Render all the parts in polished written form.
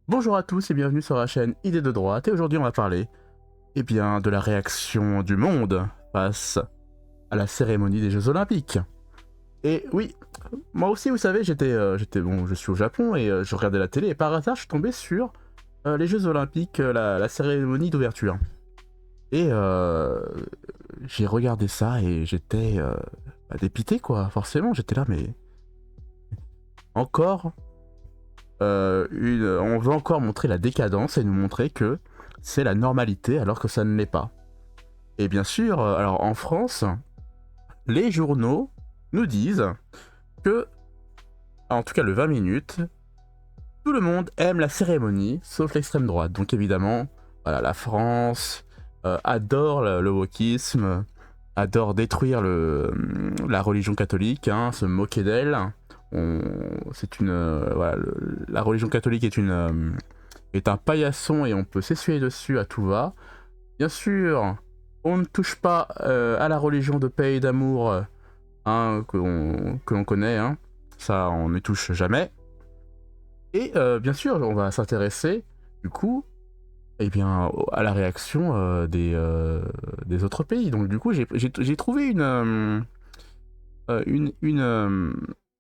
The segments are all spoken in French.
Bonjour à tous et bienvenue sur la chaîne Idées de droite et aujourd'hui on va parler de la réaction du monde face à la cérémonie des Jeux Olympiques. Et oui, moi aussi vous savez je suis au Japon et je regardais la télé et par hasard je suis tombé sur les Jeux Olympiques, la cérémonie d'ouverture. Et j'ai regardé ça et j'étais dépité quoi, forcément j'étais là mais encore on veut encore montrer la décadence et nous montrer que c'est la normalité alors que ça ne l'est pas. Et bien sûr, alors en France, les journaux nous disent que, en tout cas le 20 minutes, tout le monde aime la cérémonie, sauf l'extrême droite. Donc évidemment, voilà, la France adore le wokisme, adore détruire la religion catholique, hein, se moquer d'elle. C'est une, voilà, la religion catholique est un paillasson et on peut s'essuyer dessus à tout va. Bien sûr, on ne touche pas à la religion de paix et d'amour hein, que l'on connaît, hein. Ça on ne touche jamais. Et bien sûr, on va s'intéresser du coup à la réaction des autres pays. Donc du coup, j'ai trouvé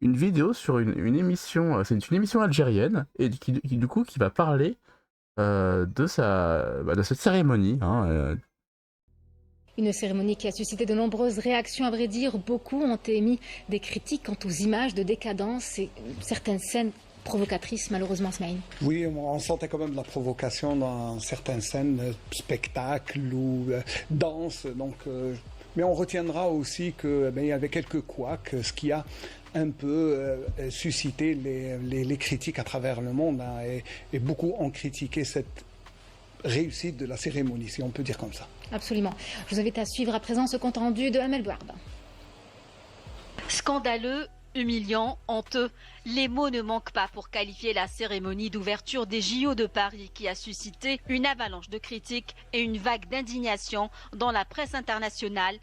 une vidéo sur une émission, c'est une émission algérienne, et du coup qui va parler de cette cérémonie. Hein. Une cérémonie qui a suscité de nombreuses réactions, à vrai dire. Beaucoup ont émis des critiques quant aux images de décadence et certaines scènes provocatrices, malheureusement, Smaïn. Oui, on sentait quand même de la provocation dans certaines scènes, spectacles ou danse. Mais on retiendra aussi que il y avait quelques couacs, ce qui a un peu suscité les critiques à travers le monde. Hein, et beaucoup ont critiqué cette réussite de la cérémonie, si on peut dire comme ça. Absolument. Je vous invite à suivre à présent ce compte rendu de Amel Bouarda. Scandaleux, humiliant, honteux, les mots ne manquent pas pour qualifier la cérémonie d'ouverture des JO de Paris qui a suscité une avalanche de critiques et une vague d'indignation dans la presse internationale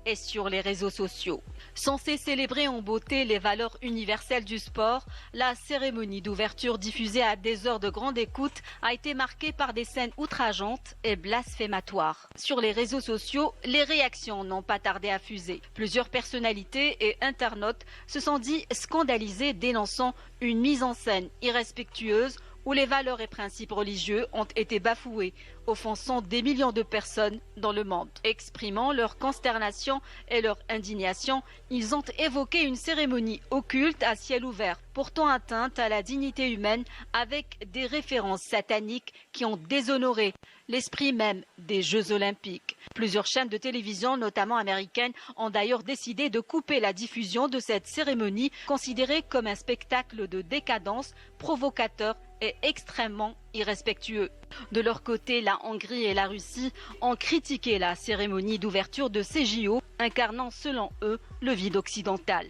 et sur les réseaux sociaux. Censée célébrer en beauté les valeurs universelles du sport, la cérémonie d'ouverture diffusée à des heures de grande écoute a été marquée par des scènes outrageantes et blasphématoires. Sur les réseaux sociaux, les réactions n'ont pas tardé à fuser. Plusieurs personnalités et internautes se sont dit scandalisés, dénonçant une mise en scène irrespectueuse où les valeurs et principes religieux ont été bafoués, offensant des millions de personnes dans le monde. Exprimant leur consternation et leur indignation, ils ont évoqué une cérémonie occulte à ciel ouvert, portant atteinte à la dignité humaine avec des références sataniques qui ont déshonoré l'esprit même des Jeux Olympiques. Plusieurs chaînes de télévision, notamment américaines, ont d'ailleurs décidé de couper la diffusion de cette cérémonie, considérée comme un spectacle de décadence provocateur et extrêmement irrespectueux. De leur côté, la Hongrie et la Russie ont critiqué la cérémonie d'ouverture de ces JO, incarnant selon eux le vide occidental.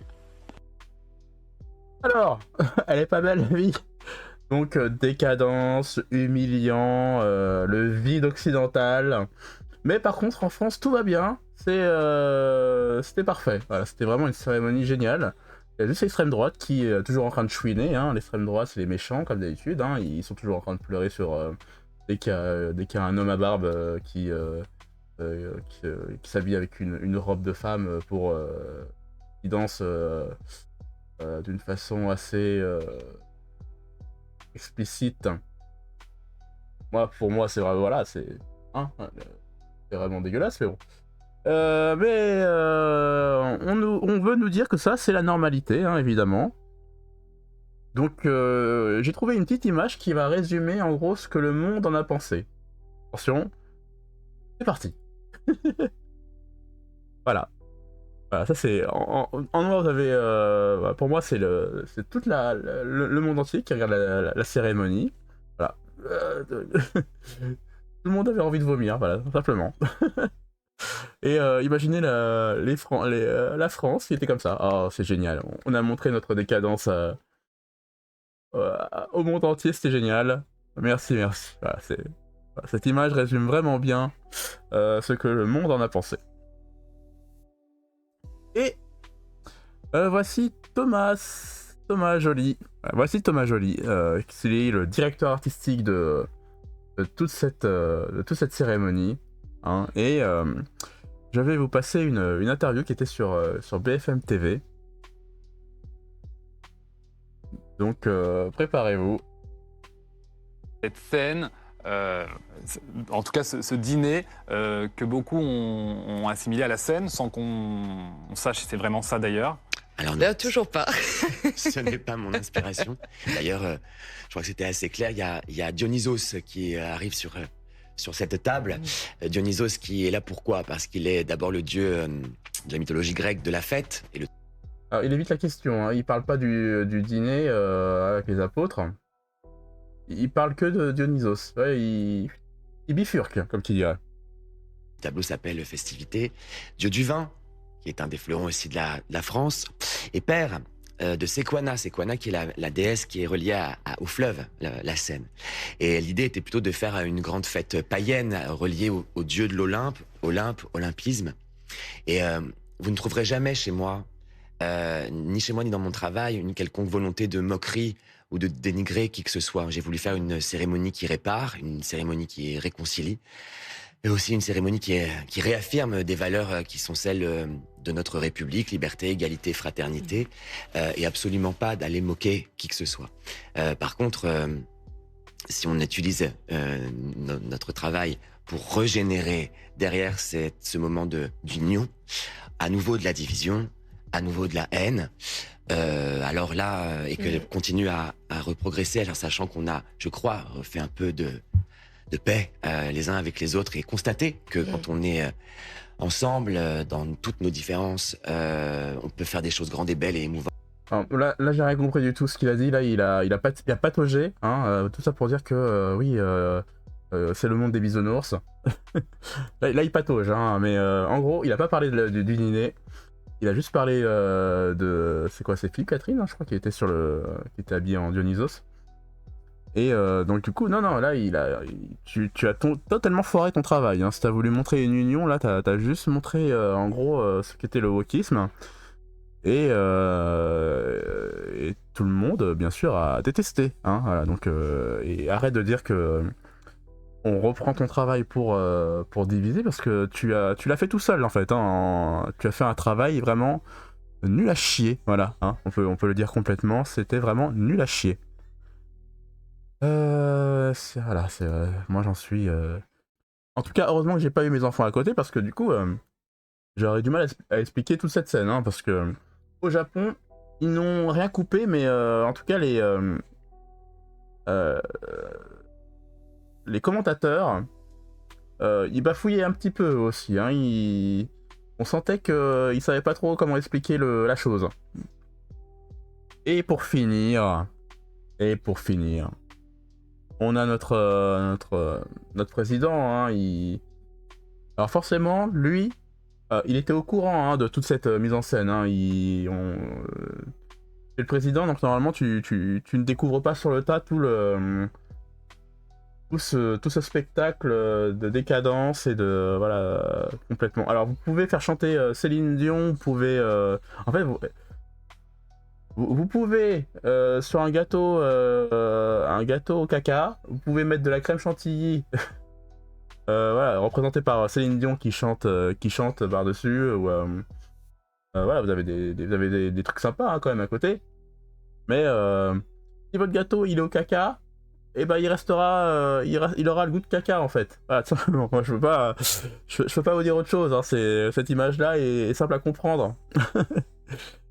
Alors, elle est pas belle la vie. Donc décadence, humiliant, le vide occidental. Mais par contre en France tout va bien. C'était parfait. Voilà, c'était vraiment une cérémonie géniale. Il y a juste l'extrême droite qui est toujours en train de chouiner. Hein. L'extrême droite, c'est les méchants, comme d'habitude. Hein. Ils sont toujours en train de pleurer dès qu'il y a un homme à barbe qui s'habille avec une robe de femme qui danse d'une façon assez explicite. Pour moi, c'est vraiment, voilà, hein, c'est vraiment dégueulasse, mais bon. On veut nous dire que ça, c'est la normalité, hein, évidemment. Donc, j'ai trouvé une petite image qui va résumer en gros ce que le monde en a pensé. Attention, c'est parti. Voilà. Voilà, ça c'est en noir. Vous avez, pour moi, c'est tout le monde entier qui regarde la cérémonie. Voilà. Tout le monde avait envie de vomir, voilà, simplement. Et imaginez la France qui était comme ça. Oh, c'est génial. On a montré notre décadence au monde entier, c'était génial. Merci, merci. Voilà, cette image résume vraiment bien ce que le monde en a pensé. Et voici Thomas Thomas Joly. Voici Thomas Joly, qui est le directeur artistique de toute cette cérémonie. Hein, et je vais vous passer une interview qui était sur BFM TV. Donc préparez-vous. Cette scène, en tout cas ce dîner, que beaucoup ont assimilé à la scène sans qu'on sache si c'est vraiment ça d'ailleurs. Alors Là, toujours pas. ce n'est pas mon inspiration. D'ailleurs, je crois que c'était assez clair. Il y a Dionysos qui arrive sur cette table. Dionysos qui est là pourquoi? Parce qu'il est d'abord le dieu de la mythologie grecque de la fête. Et Alors, il évite la question, hein. Il parle pas du dîner avec les apôtres. Il parle que de Dionysos. Ouais, il bifurque, comme tu dirais. le tableau s'appelle Festivité. Dieu du vin, qui est un des fleurons aussi de la France. Et père de Sequana. Sequana qui est la déesse qui est reliée au fleuve, la Seine. Et l'idée était plutôt de faire une grande fête païenne reliée au dieu de l'Olympe, olympisme. Et vous ne trouverez jamais chez moi, ni chez moi ni dans mon travail, une quelconque volonté de moquerie ou de dénigrer qui que ce soit. J'ai voulu faire une cérémonie qui répare, une cérémonie qui réconcilie, et aussi une cérémonie qui réaffirme des valeurs qui sont celles de notre République, liberté, égalité, fraternité, et absolument pas d'aller moquer qui que ce soit. Par contre, si on utilise notre travail pour régénérer derrière ce moment d'union, à nouveau de la division, à nouveau de la haine, alors là, et que continue à reprogresser, alors sachant qu'on a, je crois, fait un peu de paix les uns avec les autres, et constater que quand on est ensemble, dans toutes nos différences, on peut faire des choses grandes et belles et émouvantes. Alors, là j'ai rien compris du tout ce qu'il a dit. Là, il a pataugé. Hein, tout ça pour dire que oui, c'est le monde des bisounours. là, il patauge. Hein, mais en gros, il a pas parlé du dîner. Il a juste parlé de... C'est quoi, c'est Philippe Catherine, hein, je crois, qui était qui était habillé en Dionysos. Et donc du coup, non, là, tu as totalement foiré ton travail. Hein. Si t'as voulu montrer une union, là, t'as juste montré, en gros, ce qu'était le wokisme. Et tout le monde, bien sûr, a détesté. Hein, voilà, donc, et arrête de dire que on reprend ton travail pour diviser, parce que tu l'as fait tout seul, en fait. Hein, tu as fait un travail vraiment nul à chier. Voilà, hein, on peut le dire complètement. C'était vraiment nul à chier. Voilà, moi j'en suis... En tout cas, heureusement que j'ai pas eu mes enfants à côté, parce que du coup, j'aurais du mal à expliquer toute cette scène, hein, parce que au Japon, ils n'ont rien coupé, mais en tout cas, les commentateurs, ils bafouillaient un petit peu aussi, hein, on sentait qu'ils savaient pas trop comment expliquer la chose. Et pour finir... on a notre président, hein, alors forcément, lui, il était au courant, hein, de toute cette mise en scène. Hein, c'est le président, donc normalement tu ne découvres pas sur le tas tout ce spectacle de décadence et de... Voilà, complètement. Alors vous pouvez faire chanter Céline Dion, vous pouvez... en fait, vous pouvez, sur un gâteau au caca, vous pouvez mettre de la crème chantilly, voilà, représenté par Céline Dion qui chante par-dessus, ou voilà, vous avez des trucs sympas, hein, quand même à côté. Mais si votre gâteau il est au caca, et ben il restera, il aura le goût de caca en fait. Voilà, tout simplement. Moi je peux pas vous dire autre chose. Hein, cette image là est simple à comprendre.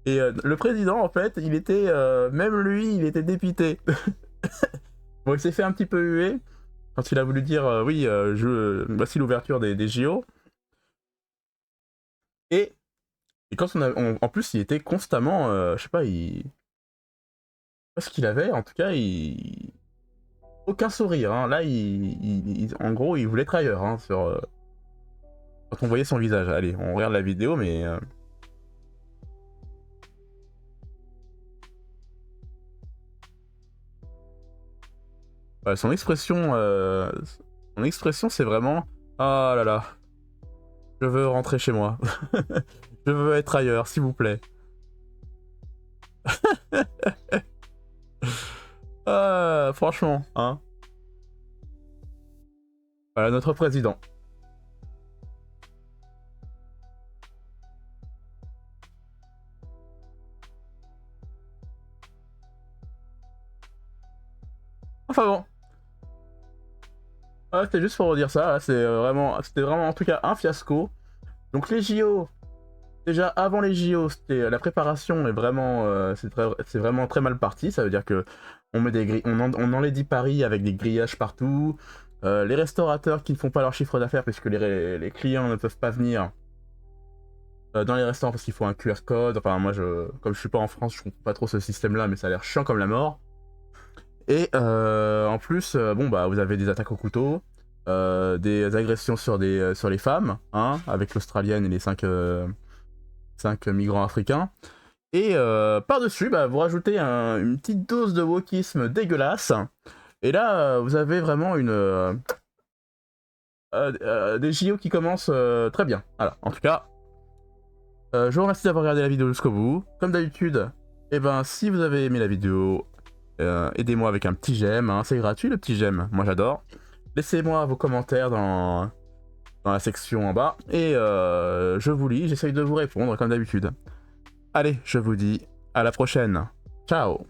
Et le président, en fait, il était... même lui, il était dépité. Bon, il s'est fait un petit peu huer quand il a voulu dire oui, voici l'ouverture des JO. Et quand en plus, il était constamment... je sais pas, je sais pas ce qu'il avait, en tout cas, aucun sourire. Hein. Là, en gros, il voulait être ailleurs, hein, quand on voyait son visage. Allez, on regarde la vidéo, mais... Son expression, c'est vraiment « Ah là là, je veux rentrer chez moi. Je veux être ailleurs, s'il vous plaît. » Franchement, hein. Voilà notre président. Enfin bon. C'était juste pour dire ça, c'était vraiment en tout cas un fiasco. Donc les JO, déjà avant les JO, la préparation est vraiment, c'est vraiment très mal parti. Ça veut dire que on met on enlaidit Paris avec des grillages partout. Les restaurateurs qui ne font pas leur chiffre d'affaires puisque les clients ne peuvent pas venir dans les restaurants parce qu'il faut un QR code. Enfin moi, comme je suis pas en France, je comprends pas trop ce système-là, mais ça a l'air chiant comme la mort. Et en plus, bon bah vous avez des attaques au couteau, des agressions sur les femmes, hein, avec l'Australienne et les 5 migrants africains. Et par-dessus, bah, vous rajoutez une petite dose de wokisme dégueulasse. Et là, vous avez vraiment des JO qui commencent très bien. Voilà, en tout cas, je vous remercie d'avoir regardé la vidéo jusqu'au bout. Comme d'habitude, eh ben, si vous avez aimé la vidéo, aidez-moi avec un petit j'aime, hein, c'est gratuit le petit j'aime, moi j'adore. Laissez-moi vos commentaires dans la section en bas, et je vous lis, j'essaye de vous répondre comme d'habitude. Allez, je vous dis à la prochaine. Ciao!